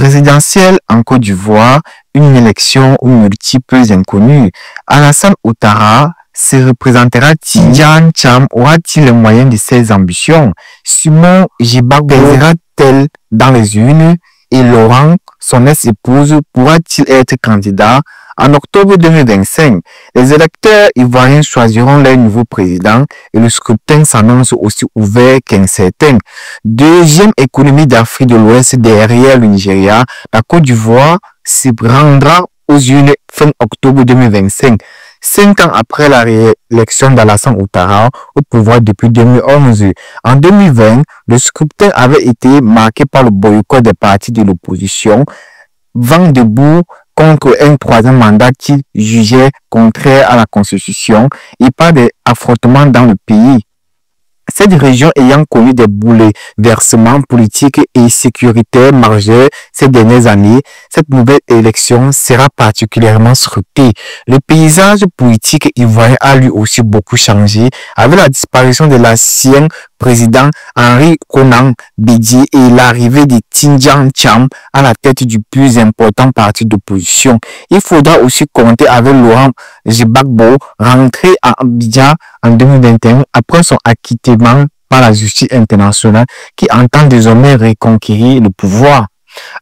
Présidentielle en Côte d'Ivoire, une élection aux multiples inconnus. Alassane Ouattara se représentera-t-il? Jan Cham aura-t-il les moyens de ses ambitions? Simon Gbagbo pèsera-t-elle dans les urnes? Et Laurent, son ex-épouse, pourra-t-il être candidat? En octobre 2025, les électeurs ivoiriens choisiront leur nouveau président et le scrutin s'annonce aussi ouvert qu'incertain. Deuxième économie d'Afrique de l'Ouest derrière le Nigeria, la Côte d'Ivoire se rendra aux urnes fin octobre 2025. 5 ans après la réélection d'Alassane Ouattara au pouvoir depuis 2011. En 2020, le scrutin avait été marqué par le boycott des partis de l'opposition, vent debout contre un troisième mandat qu'il jugeait contraire à la Constitution et par des affrontements dans le pays. Cette région ayant connu des bouleversements politiques et sécuritaires majeurs ces dernières années, cette nouvelle élection sera particulièrement scrutée. Le paysage politique ivoirien a lui aussi beaucoup changé avec la disparition de l'ancien président Henri Konan Bédié et l'arrivée de Tidjane Cham à la tête du plus important parti d'opposition. Il faudra aussi compter avec Laurent Gbagbo, rentré à Abidjan en 2021 après son acquittement par la justice internationale qui entend désormais reconquérir le pouvoir.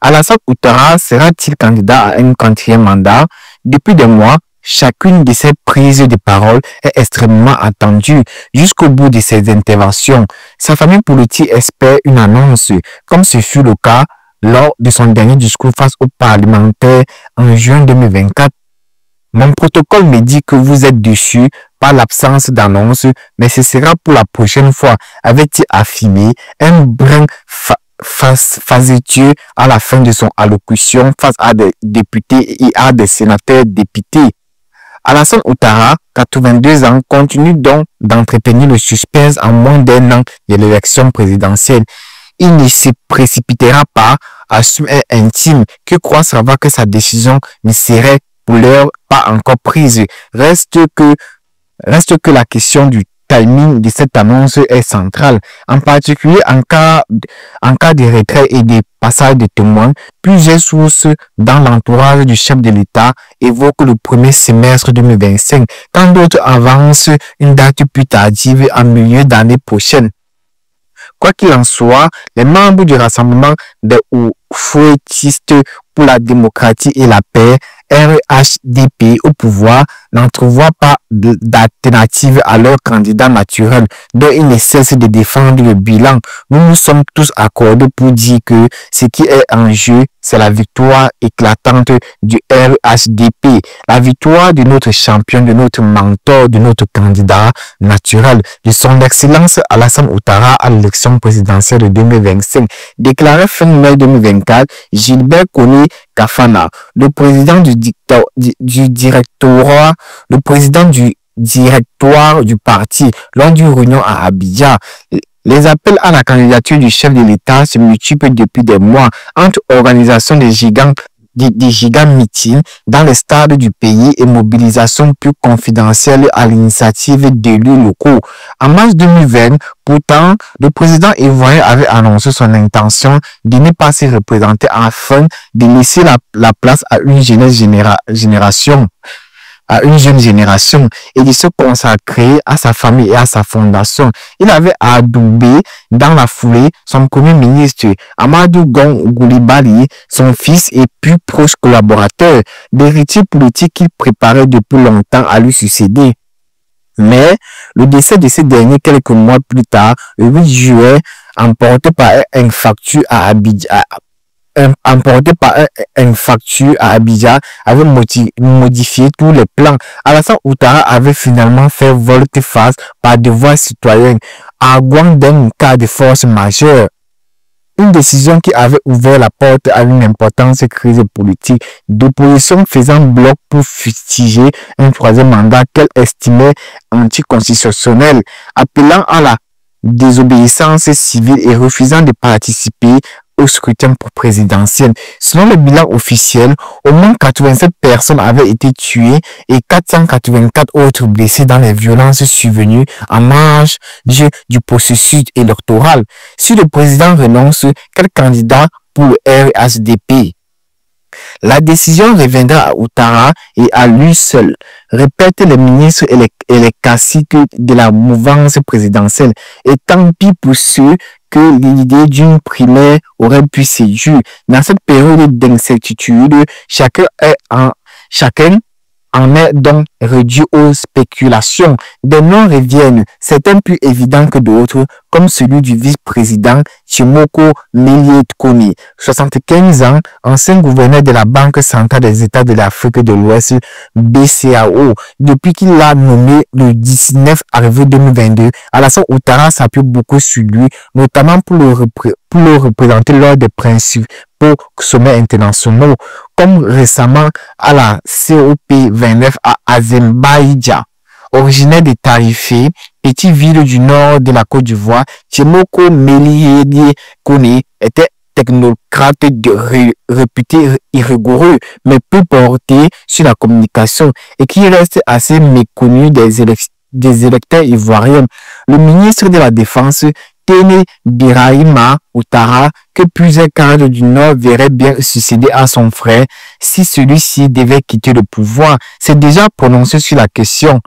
Alassane Ouattara sera-t-il candidat à un 4e mandat? Depuis des mois, chacune de ses prises de parole est extrêmement attendue jusqu'au bout de ses interventions. Sa famille politique espère une annonce, comme ce fut le cas lors de son dernier discours face aux parlementaires en juin 2024. Mon protocole me dit que vous êtes déçus par l'absence d'annonce, mais ce sera pour la prochaine fois, avait-il affirmé, un brin facétieux à la fin de son allocution face à des députés et à des sénateurs députés. Alassane Ouattara, 82 ans, continue donc d'entretenir le suspense en moins d'1 an de l'élection présidentielle. Il ne se précipitera pas, assume un intime que croit savoir que sa décision ne serait pour l'heure pas encore prise. Reste que la question du timing de cette annonce est centrale, en particulier en cas de retrait et de passage de témoins. Plusieurs sources dans l'entourage du chef de l'État évoquent le premier semestre 2025, quand d'autres avancent une date plus tardive en milieu d'année prochaine. Quoi qu'il en soit, les membres du Rassemblement des Oufouettistes pour la démocratie et la paix, RHDP au pouvoir, n'entrevoient pas d'alternative à leur candidat naturel, dont ils ne cessent de défendre le bilan. Nous nous sommes tous accordés pour dire que ce qui est en jeu, c'est la victoire éclatante du RHDP, la victoire de notre champion, de notre mentor, de notre candidat naturel, de son excellence Alassane Ouattara à l'élection présidentielle de 2025. Déclaré fin mai 2024, Gilbert Kony Kafana, le président du directoire du parti, lors d'une réunion à Abidjan. Les appels à la candidature du chef de l'État se multiplient depuis des mois entre organisations des gigants meetings dans les stades du pays et mobilisation plus confidentielle à l'initiative d'élus locaux. En mars 2020, pourtant, le président ivoirien avait annoncé son intention de ne pas se représenter afin de laisser la place à une jeune génération et de se consacrer à sa famille et à sa fondation. Il avait adoubé dans la foulée son premier ministre Amadou Gon Coulibaly, son fils et plus proche collaborateur, l'héritier politique qu'il préparait depuis longtemps à lui succéder. Mais le décès de ce dernier quelques mois plus tard, le 8 juillet, emporté par un infarctus à Abidjan, avait modifié tous les plans. Alassane Ouattara avait finalement fait volte-face par devoir citoyen, arguant d'un cas de force majeure. Une décision qui avait ouvert la porte à une importante crise politique d'opposition faisant bloc pour fustiger un troisième mandat qu'elle estimait anticonstitutionnel, appelant à la désobéissance civile et refusant de participer au scrutin présidentiel. Selon le bilan officiel, au moins 87 personnes avaient été tuées et 484 autres blessées dans les violences survenues en marge du processus électoral. Si le président renonce, quel candidat pour le RHDP. La décision reviendra à Ouattara et à lui seul, répètent les ministres et les caciques de la mouvance présidentielle. Et tant pis pour ceux que l'idée d'une primaire aurait pu séduire. Dans cette période d'incertitude, chacun en est donc réduit aux spéculations. Des noms reviennent, certains plus évidents que d'autres, comme celui du vice-président Tshimoko Melie Kone, 75 ans, ancien gouverneur de la Banque centrale des États de l'Afrique de l'Ouest, BCAO. Depuis qu'il l'a nommé le 19 avril 2022, Alassane Ouattara s'appuie beaucoup sur lui, notamment pour le représenter lors des principaux sommets internationaux, comme récemment à la COP29 à Azerbaïdjan. Originaire de Tarifé, petite ville du nord de la Côte d'Ivoire, Tshimoko Melie Kone était technocrate réputé rigoureux, mais peu porté sur la communication et qui reste assez méconnu des électeurs ivoiriens. Le ministre de la Défense, Tene Birahima Ouattara, que plusieurs cadres du Nord verraient bien succéder à son frère si celui-ci devait quitter le pouvoir, s'est déjà prononcé sur la question.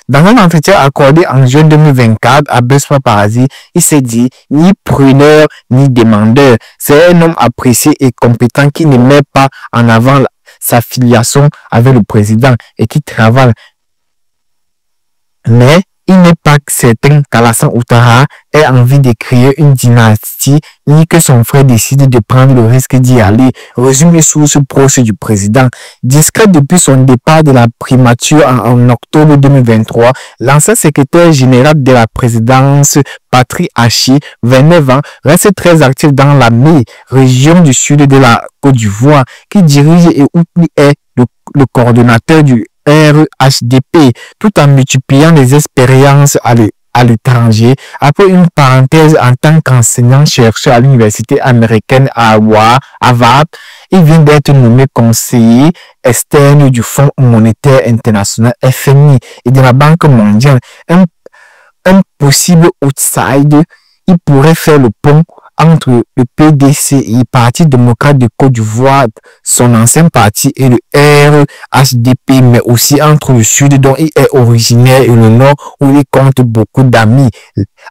Dans un entretien accordé en juin 2024 à Besma Paradis, il s'est dit ni preneur ni demandeur. C'est un homme apprécié et compétent qui ne met pas en avant sa filiation avec le président et qui travaille. Mais il n'est pas certain qu'Alassane Ouattara ait envie de créer une dynastie ni que son frère décide de prendre le risque d'y aller, résume les sources proches du président. Discret depuis son départ de la primature en octobre 2023, l'ancien secrétaire général de la présidence, Patrick Hachi, 29 ans, reste très actif dans la région du sud de la Côte d'Ivoire, qui dirige et où il est le coordonnateur du RHDP, tout en multipliant les expériences à l'étranger. Après une parenthèse en tant qu'enseignant-chercheur à l'université américaine à Harvard, il vient d'être nommé conseiller externe du Fonds monétaire international FMI et de la Banque mondiale. Un possible outsider, il pourrait faire le pont entre le PDCI, Parti démocrate de Côte d'Ivoire, son ancien parti, et le RHDP, mais aussi entre le sud dont il est originaire et le nord où il compte beaucoup d'amis.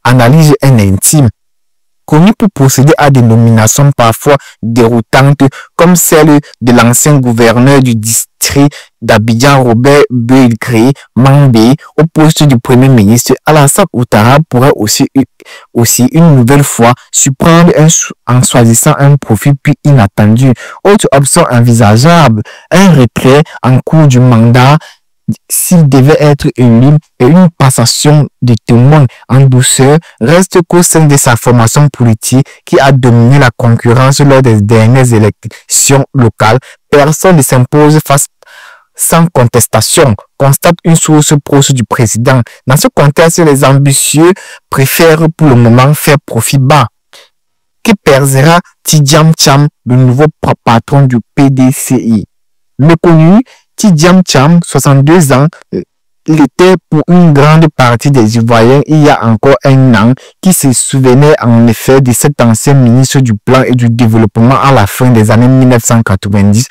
Analyse un intime. Connu pour procéder à des nominations parfois déroutantes, comme celle de l'ancien gouverneur du district d'Abidjan, Robert Belgré Mambé, au poste du premier ministre, Alassane Ouattara pourrait aussi une nouvelle fois surprendre en choisissant un profil plus inattendu. Autre option envisageable, un retrait en cours du mandat s'il devait être élu et une passation de témoins en douceur. Reste qu'au sein de sa formation politique qui a dominé la concurrence lors des dernières élections locales, personne ne s'impose sans contestation, constate une source proche du président. Dans ce contexte, les ambitieux préfèrent pour le moment faire profit bas. Que pèsera Tidjam Thiam, le nouveau patron du PDCI? Méconnu, Tidjam Thiam, 62 ans, il était pour une grande partie des Ivoiriens il y a encore un an qui se souvenait en effet de cet ancien ministre du Plan et du Développement à la fin des années 1990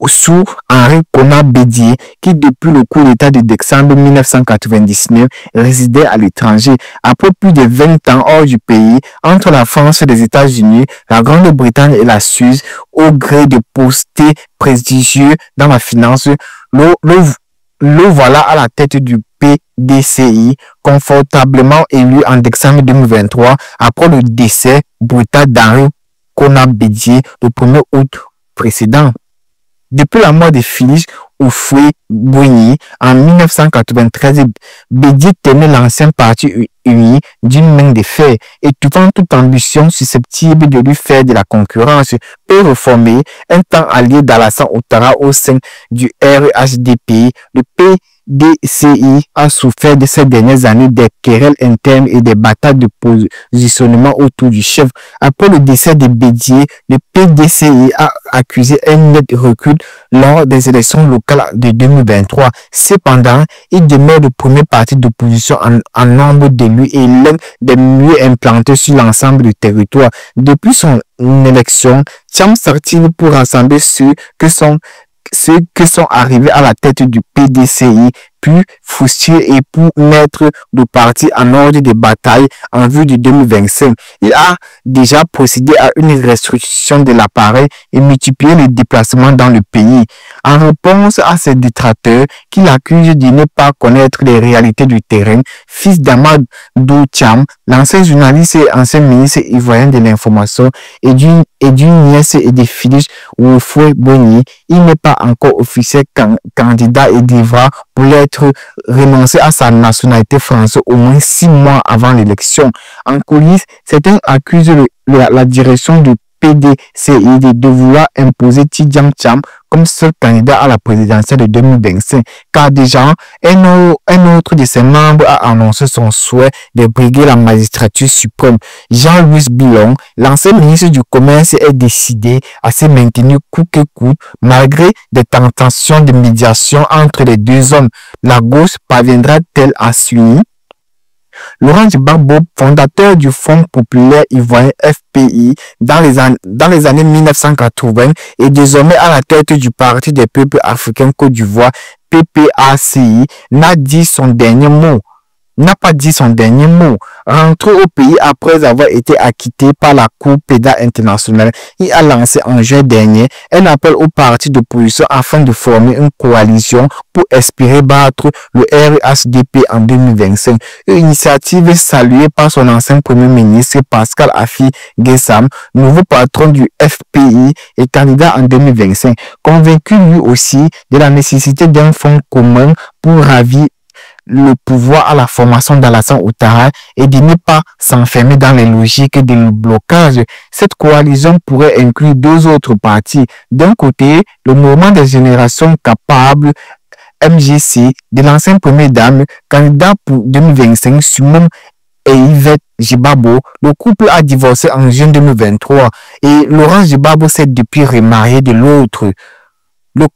sous Henri Konan Bédié qui depuis le coup d'État de décembre 1999 résidait à l'étranger. Après plus de 20 ans hors du pays, entre la France et les États-Unis, la Grande-Bretagne et la Suisse, au gré de postes prestigieux dans la finance, le voilà à la tête du PDCI, confortablement élu en décembre 2023 après le décès brutal d'Henri Konan Bédié le 1er août précédent. Depuis la mort de Félix Houphouët-Boigny en 1993, Bédié tenait l'ancien parti uni d'une main de fer, étouffant toute ambition susceptible de lui faire de la concurrence. Peu réformé, un temps allié d'Alassane Ouattara au sein du RHDP, le PDCI a souffert de ces dernières années des querelles internes et des batailles de positionnement autour du chef. Après le décès de Bédié, le PDCI a accusé un net recul lors des élections locales de 2023. Cependant, il demeure le premier parti d'opposition en nombre d'élus et l'un des mieux implantés sur l'ensemble du territoire. Depuis son élection, Thiam s'active pour rassembler ceux qui sont arrivés à la tête du PDCI, puis frustrés et pour mettre le parti en ordre de bataille en vue de 2025. Il a déjà procédé à une restriction de l'appareil et multiplié les déplacements dans le pays. En réponse à ses détracteurs qui l'accusent de ne pas connaître les réalités du terrain, fils d'Amadou Thiam, l'ancien journaliste et ancien ministre ivoirien de l'information et d'une nièce et des Félix Oufoué Boni, il n'est pas encore officiel candidat et devra, pour l'être, renoncer à sa nationalité française au moins 6 mois avant l'élection. En coulisses, certains accusent la direction du PDCI de vouloir imposer Tidjam Thiam comme seul candidat à la présidentielle de 2025, car déjà, un autre de ses membres a annoncé son souhait de briguer la magistrature suprême. Jean-Louis Bilon, l'ancien ministre du Commerce, est décidé à se maintenir coûte que coûte, malgré des tentations de médiation entre les deux hommes. La gauche parviendra-t-elle à s'unir? Laurent Gbagbo, fondateur du Fonds populaire ivoirien FPI dans les années 1980 est désormais à la tête du Parti des peuples africains Côte d'Ivoire, PPACI, n'a pas dit son dernier mot. Rentré au pays après avoir été acquitté par la Cour pénale internationale, il a lancé en juin dernier un appel aux partis d'opposition afin de former une coalition pour espérer battre le RHDP en 2025. Une initiative saluée par son ancien premier ministre Pascal Affi Guessam, nouveau patron du FPI et candidat en 2025, convaincu lui aussi de la nécessité d'un fonds commun pour ravir le pouvoir à la formation d'Alassane Ouattara et de ne pas s'enfermer dans les logiques de blocage. Cette coalition pourrait inclure deux autres partis. D'un côté, le mouvement des générations capables MGC de l'ancienne première dame, candidat pour 2025, Simone et Yvette Gbagbo. Le couple a divorcé en juin 2023 et Laurent Gbagbo s'est depuis remarié de l'autre. Le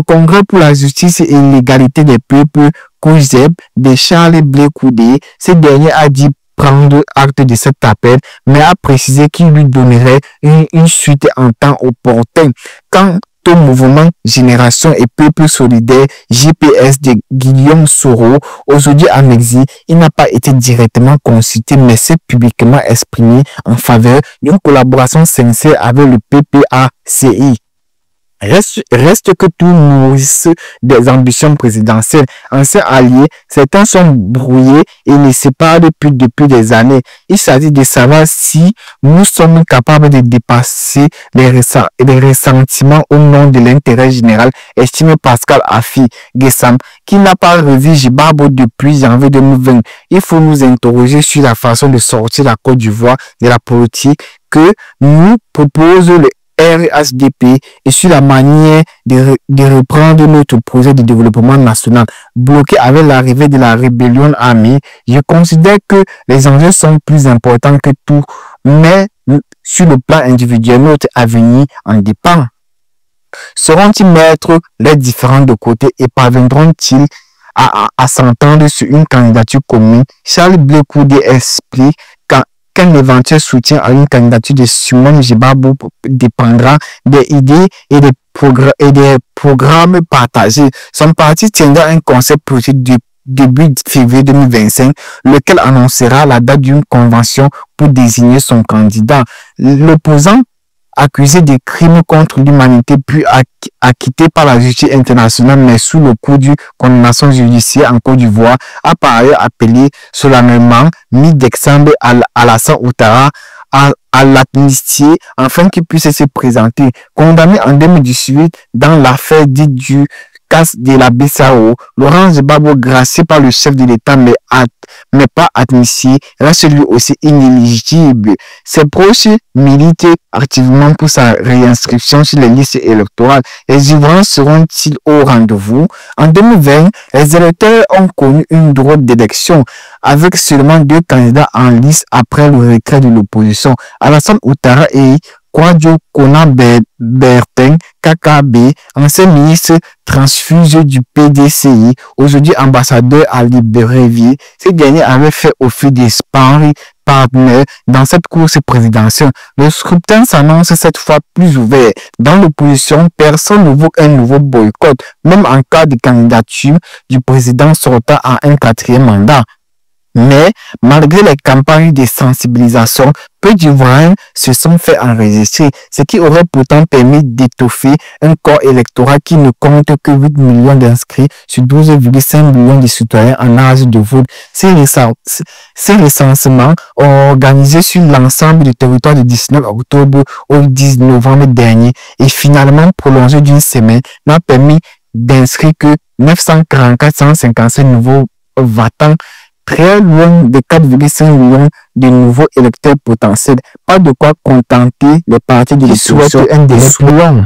Congrès pour la justice et l'égalité des peuples, COJEP, de Charles Blé Koudé, ce dernier a dit prendre acte de cet appel, mais a précisé qu'il lui donnerait une suite en temps opportun. Quant au mouvement Génération et Peuple Solidaire, GPS de Guillaume Soro, aujourd'hui en exil, il n'a pas été directement consulté, mais s'est publiquement exprimé en faveur d'une collaboration sincère avec le PPACI. Reste que tout nourrissent des ambitions présidentielles. Anciens alliés, certains sont brouillés et les séparent depuis des années. Il s'agit de savoir si nous sommes capables de dépasser les ressentiments au nom de l'intérêt général, estime Pascal Affi Guessam, qui n'a pas revu Gbagbo depuis janvier 2020. Il faut nous interroger sur la façon de sortir la Côte d'Ivoire de la politique que nous propose le RHDP et sur la manière de reprendre notre projet de développement national bloqué avec l'arrivée de la rébellion armée. Je considère que les enjeux sont plus importants que tout, mais sur le plan individuel, notre avenir en dépend. Seront-ils mettre les différents de côté et parviendront-ils à s'entendre sur une candidature commune? Charles Blé Koudé explique qu'un éventuel soutien à une candidature de Simone Gbagbo dépendra des idées et des programmes partagés. Son parti tiendra un conseil politique début février 2025, lequel annoncera la date d'une convention pour désigner son candidat. L'opposant, accusé de crimes contre l'humanité puis acquitté par la justice internationale mais sous le coup d'une condamnation judiciaire en Côte d'Ivoire, a par ailleurs appelé solennellement mi-décembre à Alassane Ouattara à l'amnistie afin qu'il puisse se présenter. Condamné en 2018 dans l'affaire dite du efficace de la BCAO, Laurent Gbagbo, gracié par le chef de l'État, mais pas admissible, reste lui aussi inéligible. Ses proches militent activement pour sa réinscription sur les listes électorales. Les Ivoiriens seront-ils au rendez-vous? En 2020, les électeurs ont connu une drôle d'élection avec seulement 2 candidats en lice après le retrait de l'opposition. Alassane Ouattara et Kouadio Kona Bertin KKB, ancien ministre transfuge du PDCI, aujourd'hui ambassadeur à Libreville. Ces derniers avaient fait office de sparring partner dans cette course présidentielle. Le scrutin s'annonce cette fois plus ouvert. Dans l'opposition, personne ne veut un nouveau boycott, même en cas de candidature du président sortant à un 4e mandat. Mais, malgré les campagnes de sensibilisation, peu d'Ivoiriens se sont fait enregistrer, ce qui aurait pourtant permis d'étoffer un corps électoral qui ne compte que 8 millions d'inscrits sur 12,5 millions de citoyens en âge de vote. Ces recensements organisés sur l'ensemble du territoire du 19 octobre au 10 novembre dernier et finalement prolongés d'une semaine n'a permis d'inscrire que 944 155 nouveaux votants, très loin de 4,5 millions de nouveaux électeurs potentiels. Pas de quoi contenter les partis de l'opposition. Un délai plus long.